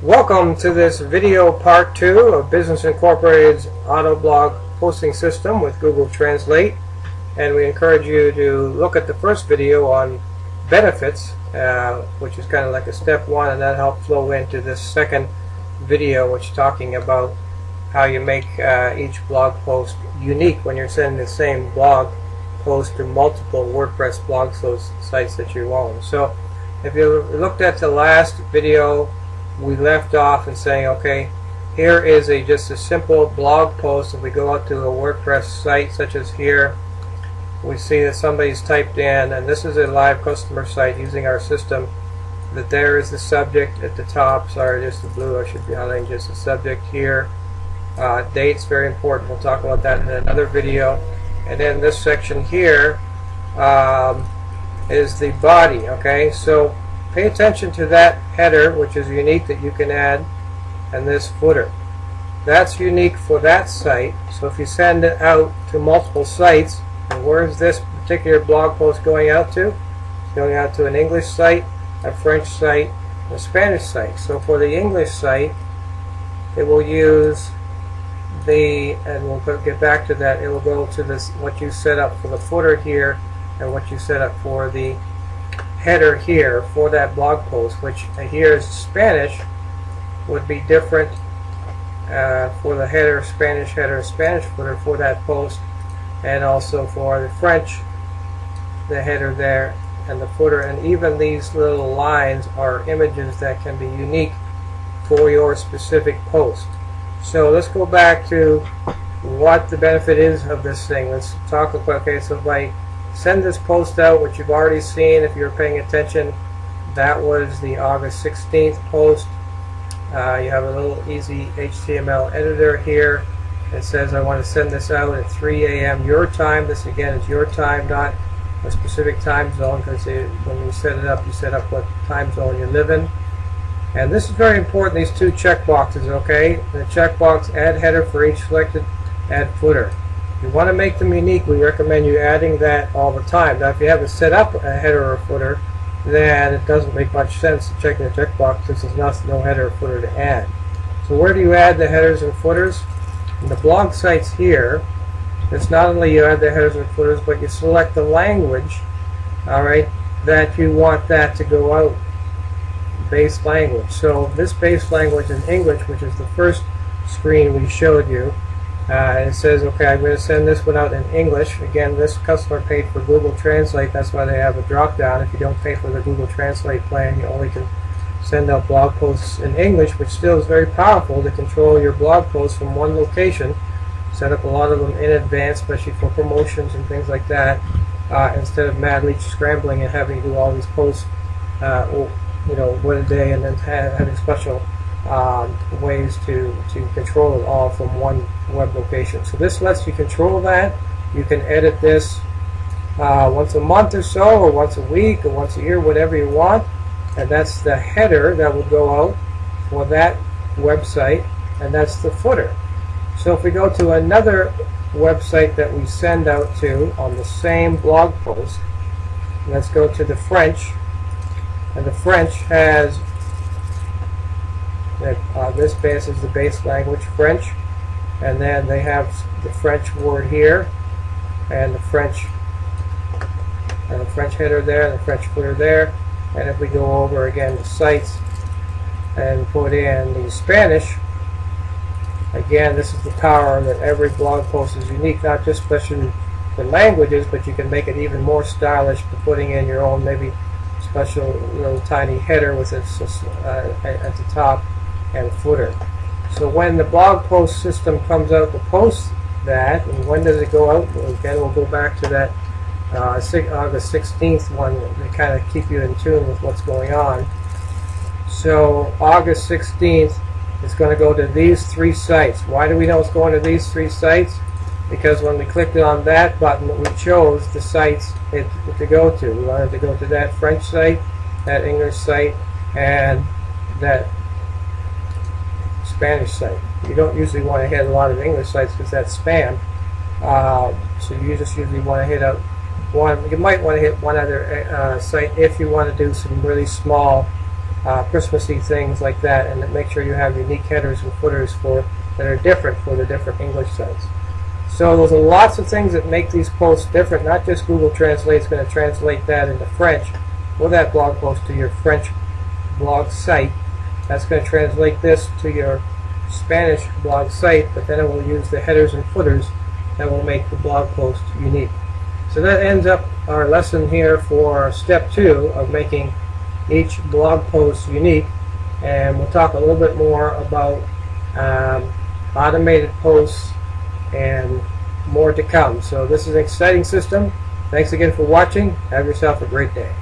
Welcome to this video part 2 of Business Incorporated's Autoblog posting system with Google Translate, and we encourage you to look at the first video on benefits, which is kind of like a step 1, and that helped flow into this second video, which is talking about how you make each blog post unique when you're sending the same blog post to multiple WordPress blog sites that you own. So if you looked at the last video, we left off in saying, okay, here is just a simple blog post. If we go out to a WordPress site such as here, we see that somebody's typed in, and this is a live customer site using our system, that there is the subject at the top. Sorry, just the blue, I should be highlighting just the subject here. Dates, very important, we'll talk about that in another video. And then this section here is the body. Okay, so pay attention to that header, which is unique, that you can add, and this footer. That's unique for that site. So if you send it out to multiple sites, and where is this particular blog post going out to? It's going out to an English site, a French site, a Spanish site. So for the English site, it will use and we'll get back to that, it will go to this, what you set up for the footer here, and what you set up for the header here for that blog post, which here is Spanish, would be different for the header, Spanish footer for that post, and also for the French, the header there and the footer. And even these little lines are images that can be unique for your specific post. So let's go back to what the benefit is of this thing. Let's talk about, okay, so if I send this post out, which you've already seen if you're paying attention, that was the August 16th post. You have a little easy HTML editor here. It says I want to send this out at 3 a.m. your time. This again is your time, not a specific time zone, because when you set it up, you set up what time zone you live in. And this is very important, these two check boxes, okay? The checkbox, add header for each selected, add footer. If you want to make them unique, we recommend you adding that all the time. Now if you haven't set up a header or a footer, then it doesn't make much sense to check the checkbox since there's no header or footer to add. So where do you add the headers and footers? In the blog sites here, it's not only you add the headers and footers, but you select the language, alright, that you want that to go out. Base language. So this base language is English, which is the first screen we showed you. It says, okay, I'm going to send this one out in English. Again, this customer paid for Google Translate. That's why they have a drop down. If you don't pay for the Google Translate plan, you only can send out blog posts in English, which still is very powerful to control your blog posts from one location. Set up a lot of them in advance, especially for promotions and things like that, instead of madly scrambling and having to do all these posts one a day, and then having special ways to control it all from one web location. So this lets you control that. You can edit this once a month or so, or once a week, or once a year, whatever you want. And that's the header that will go out for that website, and that's the footer. So if we go to another website that we send out to on the same blog post, let's go to the French. And the French has this base is the base language French, and then they have the French word here, and the French header there, and the French footer there. And if we go over again to sites and put in the Spanish, again, this is the power that every blog post is unique, not just especially the languages, but you can make it even more stylish by putting in your own maybe special little tiny header with it at the top and footer. So when the blog post system comes out to post that, and when does it go out? Again, we'll go back to that August 16th one to kind of keep you in tune with what's going on. So August 16th is going to go to these 3 sites. Why do we know it's going to these 3 sites? Because when we clicked on that button, we chose the sites to go to. We wanted to go to that French site, that English site, and that Spanish site. You don't usually want to hit a lot of English sites because that's spam. So you just usually want to hit one. You might want to hit one other site if you want to do some really small Christmassy things like that, and make sure you have unique headers and footers that are different for the different English sites. So there's lots of things that make these posts different. Not just Google Translate is going to translate that into French, or that blog post to your French blog site. That's going to translate this to your Spanish blog site, but then it will use the headers and footers that will make the blog post unique. So that ends up our lesson here for step 2 of making each blog post unique, and we'll talk a little bit more about automated posts and more to come. So this is an exciting system. Thanks again for watching. Have yourself a great day.